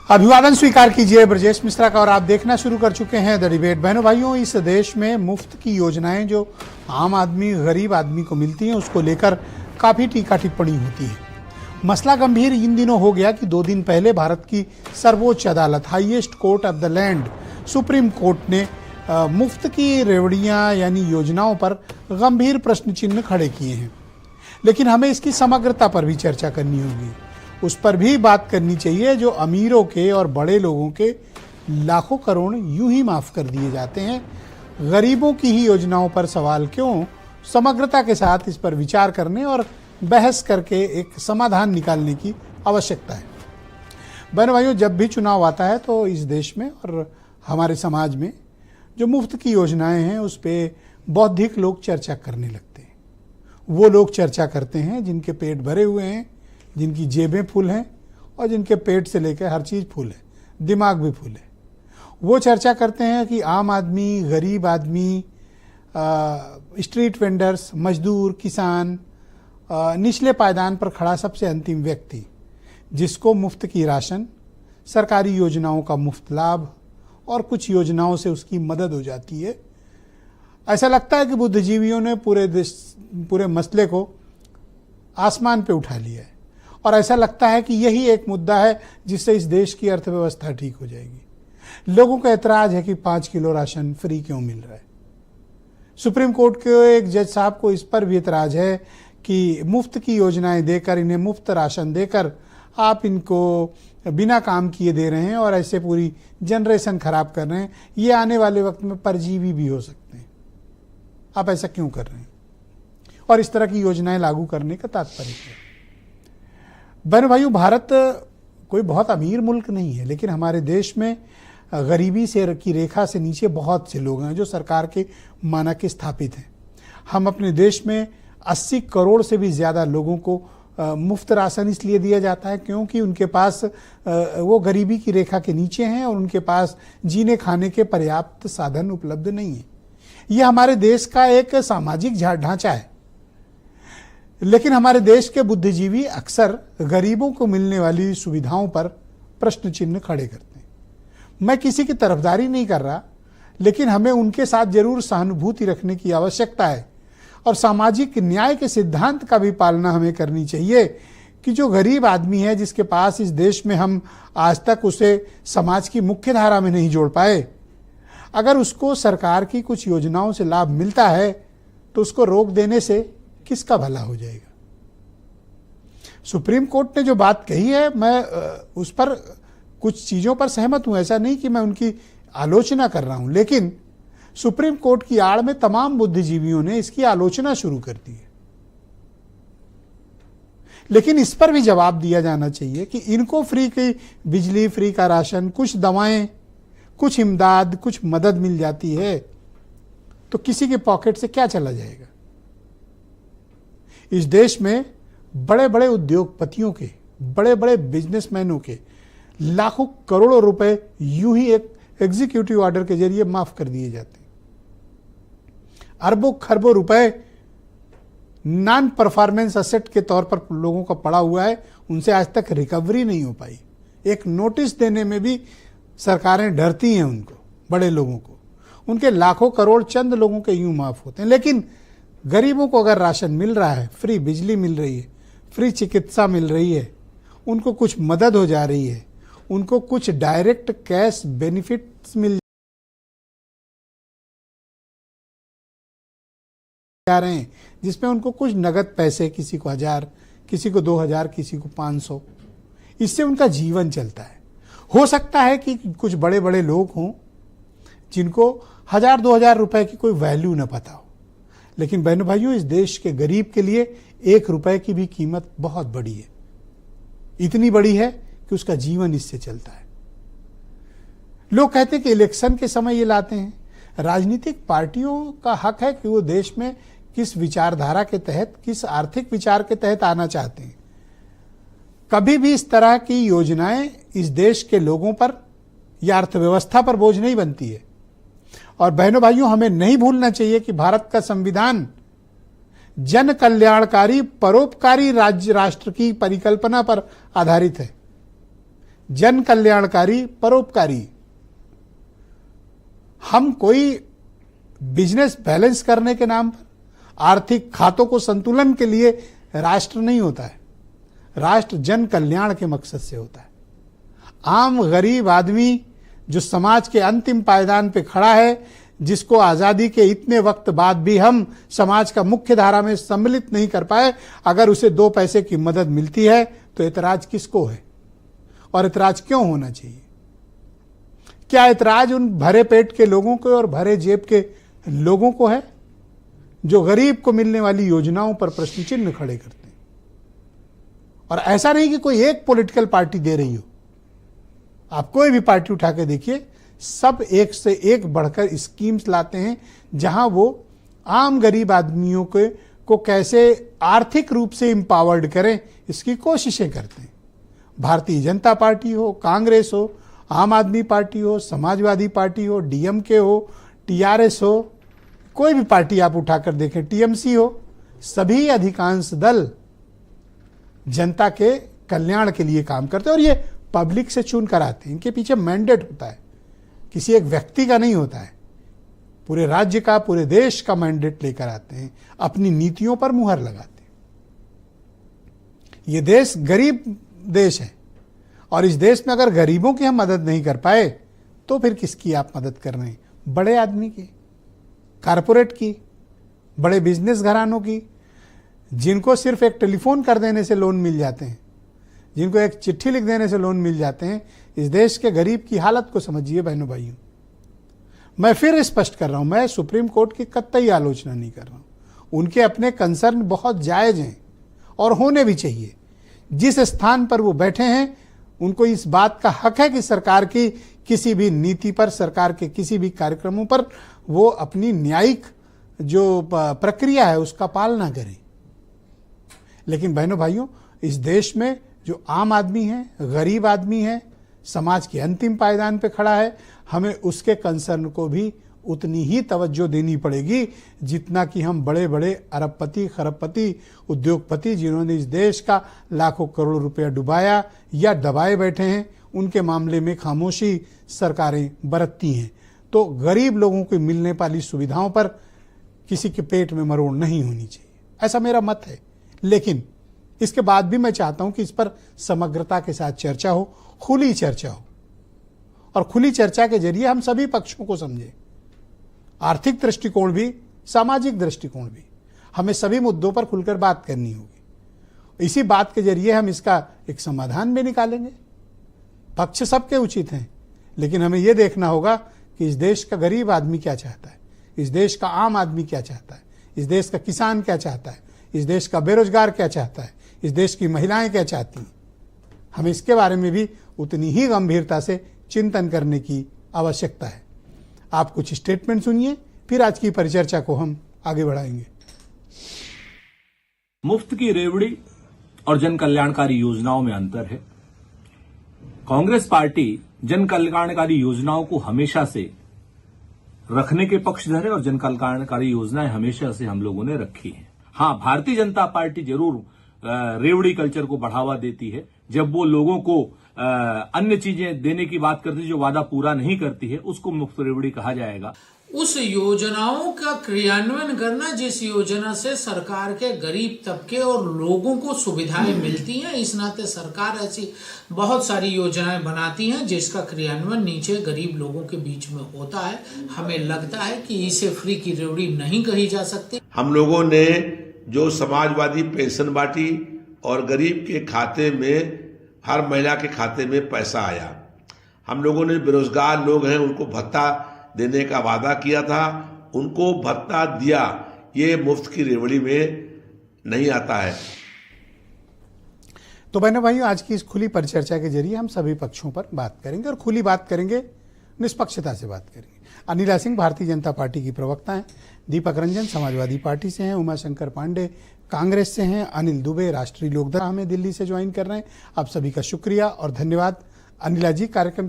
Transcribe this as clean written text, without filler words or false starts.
अभिवादन स्वीकार कीजिए ब्रजेश मिश्रा का और आप देखना शुरू कर चुके हैं द डिबेट। बहनों भाइयों, इस देश में मुफ्त की योजनाएं जो आम आदमी गरीब आदमी को मिलती हैं उसको लेकर काफ़ी टीका टिप्पणी होती है। मसला गंभीर इन दिनों हो गया कि 2 दिन पहले भारत की सर्वोच्च अदालत highest court of the land supreme court ने मुफ्त की रेवड़ियाँ यानी योजनाओं पर गंभीर प्रश्न चिन्ह खड़े किए हैं। लेकिन हमें इसकी समग्रता पर भी चर्चा करनी होगी, उस पर भी बात करनी चाहिए जो अमीरों के और बड़े लोगों के लाखों करोड़ यूं ही माफ कर दिए जाते हैं। गरीबों की ही योजनाओं पर सवाल क्यों? समग्रता के साथ इस पर विचार करने और बहस करके एक समाधान निकालने की आवश्यकता है। बहनों भाइयों, जब भी चुनाव आता है तो इस देश में और हमारे समाज में जो मुफ्त की योजनाएं हैं उस पर बौद्धिक लोग चर्चा करने लगते हैं। वो लोग चर्चा करते हैं जिनके पेट भरे हुए हैं, जिनकी जेबें फुल हैं और जिनके पेट से लेकर हर चीज़ फुल है, दिमाग भी फुल है। वो चर्चा करते हैं कि आम आदमी, गरीब आदमी, स्ट्रीट वेंडर्स, मजदूर, किसान, निचले पायदान पर खड़ा सबसे अंतिम व्यक्ति जिसको मुफ्त की राशन, सरकारी योजनाओं का मुफ्त लाभ और कुछ योजनाओं से उसकी मदद हो जाती है। ऐसा लगता है कि बुद्धिजीवियों ने पूरे मसले को आसमान पे उठा लिया है और ऐसा लगता है कि यही एक मुद्दा है जिससे इस देश की अर्थव्यवस्था ठीक हो जाएगी। लोगों का एतराज है कि 5 किलो राशन फ्री क्यों मिल रहा है। सुप्रीम कोर्ट के एक जज साहब को इस पर भी एतराज है कि मुफ्त की योजनाएं देकर, इन्हें मुफ्त राशन देकर आप इनको बिना काम किए दे रहे हैं और ऐसे पूरी जनरेशन खराब कर रहे हैं। ये आने वाले वक्त में परजीवी भी हो सकते हैं। आप ऐसा क्यों कर रहे हैं? और इस तरह की योजनाएं लागू करने का तात्पर्य है। बहनों भाइयों, भारत कोई बहुत अमीर मुल्क नहीं है, लेकिन हमारे देश में गरीबी से की रेखा से नीचे बहुत से लोग हैं जो सरकार के मानक स्थापित हैं। हम अपने देश में 80 करोड़ से भी ज़्यादा लोगों को मुफ्त राशन इसलिए दिया जाता है क्योंकि उनके पास वो गरीबी की रेखा के नीचे हैं और उनके पास जीने खाने के पर्याप्त साधन उपलब्ध नहीं है। ये हमारे देश का एक सामाजिक ढांचा है। लेकिन हमारे देश के बुद्धिजीवी अक्सर गरीबों को मिलने वाली सुविधाओं पर प्रश्न चिन्ह खड़े करते हैं। मैं किसी की तरफदारी नहीं कर रहा, लेकिन हमें उनके साथ जरूर सहानुभूति रखने की आवश्यकता है और सामाजिक न्याय के सिद्धांत का भी पालना हमें करनी चाहिए कि जो गरीब आदमी है, जिसके पास इस देश में हम आज तक उसे समाज की मुख्य धारा में नहीं जोड़ पाए, अगर उसको सरकार की कुछ योजनाओं से लाभ मिलता है तो उसको रोक देने से किसका भला हो जाएगा। सुप्रीम कोर्ट ने जो बात कही है, मैं उस पर कुछ चीज़ों पर सहमत हूं। ऐसा नहीं कि मैं उनकी आलोचना कर रहा हूं, लेकिन सुप्रीम कोर्ट की आड़ में तमाम बुद्धिजीवियों ने इसकी आलोचना शुरू कर दी है। लेकिन इस पर भी जवाब दिया जाना चाहिए कि इनको फ्री की बिजली, फ्री का राशन, कुछ दवाएं, कुछ इमदाद, कुछ मदद मिल जाती है तो किसी के पॉकेट से क्या चला जाएगा। इस देश में बड़े बड़े उद्योगपतियों के, बड़े बड़े बिजनेसमैनों के लाखों करोड़ों रुपए यूं ही एक एग्जीक्यूटिव ऑर्डर के जरिए माफ कर दिए जाते हैं। अरबों खरबों रुपए नॉन परफॉर्मेंस असेट के तौर पर लोगों का पड़ा हुआ है, उनसे आज तक रिकवरी नहीं हो पाई। एक नोटिस देने में भी सरकारें डरती हैं उनको, बड़े लोगों को। उनके लाखों करोड़ चंद लोगों के यूं माफ होते हैं। लेकिन गरीबों को अगर राशन मिल रहा है, फ्री बिजली मिल रही है, फ्री चिकित्सा मिल रही है, उनको कुछ मदद हो जा रही है, उनको कुछ डायरेक्ट कैश बेनिफिट्स मिल जा रहे हैं जिसमें उनको कुछ नगद पैसे, किसी को 1000, किसी को 2000, किसी को 500, इससे उनका जीवन चलता है। हो सकता है कि कुछ बड़े बड़े लोग हों जिनको 1000-2000 रुपए की कोई वैल्यू न पता हो, लेकिन बहनों भाइयों, इस देश के गरीब के लिए 1 रुपए की भी कीमत बहुत बड़ी है। इतनी बड़ी है कि उसका जीवन इससे चलता है। लोग कहते हैं कि इलेक्शन के समय ये लाते हैं। राजनीतिक पार्टियों का हक है कि वो देश में किस विचारधारा के तहत, किस आर्थिक विचार के तहत आना चाहते हैं। कभी भी इस तरह की योजनाएं इस देश के लोगों पर या अर्थव्यवस्था पर बोझ नहीं बनती है। और बहनों भाइयों, हमें नहीं भूलना चाहिए कि भारत का संविधान जन कल्याणकारी, परोपकारी राज्य राष्ट्र की परिकल्पना पर आधारित है। जन कल्याणकारी, परोपकारी। हम कोई बिजनेस बैलेंस करने के नाम पर, आर्थिक खातों को संतुलन के लिए राष्ट्र नहीं होता है। राष्ट्र जन कल्याण के मकसद से होता है। आम गरीब आदमी जो समाज के अंतिम पायदान पे खड़ा है, जिसको आजादी के इतने वक्त बाद भी हम समाज का मुख्य धारा में सम्मिलित नहीं कर पाए, अगर उसे 2 पैसे की मदद मिलती है तो ऐतराज किसको है और ऐतराज क्यों होना चाहिए? क्या ऐतराज उन भरे पेट के लोगों को और भरे जेब के लोगों को है जो गरीब को मिलने वाली योजनाओं पर प्रश्न चिन्ह खड़े करते हैं? और ऐसा नहीं कि कोई एक पॉलिटिकल पार्टी दे रही हो, आप कोई भी पार्टी उठा के देखिए, सब एक से एक बढ़कर स्कीम्स लाते हैं जहां वो आम गरीब आदमियों को कैसे आर्थिक रूप से एम्पावर्ड करें, इसकी कोशिशें करते हैं। भारतीय जनता पार्टी हो, कांग्रेस हो, आम आदमी पार्टी हो, समाजवादी पार्टी हो, डीएमके हो, टीआरएस हो, कोई भी पार्टी आप उठाकर देखें, टीएमसी हो, सभी अधिकांश दल जनता के कल्याण के लिए काम करते हैं और ये पब्लिक से चुन कर आते हैं। इनके पीछे मैंडेट होता है, किसी एक व्यक्ति का नहीं होता है, पूरे राज्य का, पूरे देश का मैंडेट लेकर आते हैं, अपनी नीतियों पर मुहर लगाते हैं। ये देश गरीब देश है और इस देश में अगर गरीबों की हम मदद नहीं कर पाए तो फिर किसकी आप मदद कर रहे हैं? बड़े आदमी की, कारपोरेट की, बड़े बिजनेस घरानों की, जिनको सिर्फ एक टेलीफोन कर देने से लोन मिल जाते हैं, जिनको एक चिट्ठी लिख देने से लोन मिल जाते हैं। इस देश के गरीब की हालत को समझिए बहनों भाइयों। मैं फिर स्पष्ट कर रहा हूं, मैं सुप्रीम कोर्ट की कतई आलोचना नहीं कर रहा हूं। उनके अपने कंसर्न बहुत जायज हैं और होने भी चाहिए। जिस स्थान पर वो बैठे हैं उनको इस बात का हक है कि सरकार की किसी भी नीति पर, सरकार के किसी भी कार्यक्रमों पर वो अपनी न्यायिक जो प्रक्रिया है उसका पालना करें। लेकिन बहनों भाइयों, इस देश में जो आम आदमी है, गरीब आदमी है, समाज के अंतिम पायदान पे खड़ा है, हमें उसके कंसर्न को भी उतनी ही तवज्जो देनी पड़ेगी जितना कि हम बड़े बड़े अरबपति, खरबपति, उद्योगपति जिन्होंने इस देश का लाखों करोड़ रुपया डुबाया या दबाए बैठे हैं, उनके मामले में खामोशी सरकारें बरतती हैं। तो गरीब लोगों को मिलने वाली सुविधाओं पर किसी के पेट में मरोड़ नहीं होनी चाहिए, ऐसा मेरा मत है। लेकिन इसके बाद भी मैं चाहता हूं कि इस पर समग्रता के साथ चर्चा हो, खुली चर्चा हो, और खुली चर्चा के जरिए हम सभी पक्षों को समझें, आर्थिक दृष्टिकोण भी, सामाजिक दृष्टिकोण भी। हमें सभी मुद्दों पर खुलकर बात करनी होगी। इसी बात के जरिए हम इसका एक समाधान भी निकालेंगे। पक्ष सबके उचित हैं, लेकिन हमें यह देखना होगा कि इस देश का गरीब आदमी क्या चाहता है, इस देश का आम आदमी क्या चाहता है, इस देश का किसान क्या चाहता है, इस देश का बेरोजगार क्या चाहता है, इस देश की महिलाएं क्या चाहती हैं। हमें इसके बारे में भी उतनी ही गंभीरता से चिंतन करने की आवश्यकता है। आप कुछ स्टेटमेंट सुनिए, फिर आज की परिचर्चा को हम आगे बढ़ाएंगे। मुफ्त की रेवड़ी और जन कल्याणकारी योजनाओं में अंतर है। कांग्रेस पार्टी जन कल्याणकारी योजनाओं को हमेशा से रखने के पक्षधर है और जन कल्याणकारी योजनाएं हमेशा से हम लोगों ने रखी हैं। हां, भारतीय जनता पार्टी जरूर रेवड़ी कल्चर को बढ़ावा देती है। जब वो लोगों को अन्य चीजें देने की बात करती है जो वादा पूरा नहीं करती है, उसको मुफ्त रेवड़ी कहा जाएगा। उस योजनाओं का क्रियान्वयन करना जिस योजना से सरकार के गरीब तबके और लोगों को सुविधाएं मिलती हैं। इस नाते सरकार ऐसी बहुत सारी योजनाएं बनाती हैं जिसका क्रियान्वयन नीचे गरीब लोगों के बीच में होता है। हमें लगता है कि इसे फ्री की रेवड़ी नहीं कही जा सकती। हम लोगों ने जो समाजवादी पेंशन बांटी और गरीब के खाते में, हर महिला के खाते में पैसा आया। हम लोगों ने बेरोजगार लोग हैं उनको भत्ता देने का वादा किया था, उनको भत्ता दिया। ये मुफ्त की रेवड़ी में नहीं आता है। तो बहनों भाइयों, आज की इस खुली परिचर्चा के जरिए हम सभी पक्षों पर बात करेंगे और खुली बात करेंगे, निष्पक्षता से बात करेंगे। अनिला सिंह भारतीय जनता पार्टी की प्रवक्ता हैं, दीपक रंजन समाजवादी पार्टी से हैं, उमाशंकर पांडे कांग्रेस से हैं, अनिल दुबे राष्ट्रीय लोकदल हमें दिल्ली से ज्वाइन कर रहे हैं। आप सभी का शुक्रिया और धन्यवाद। अनिला जी, कार्यक्रम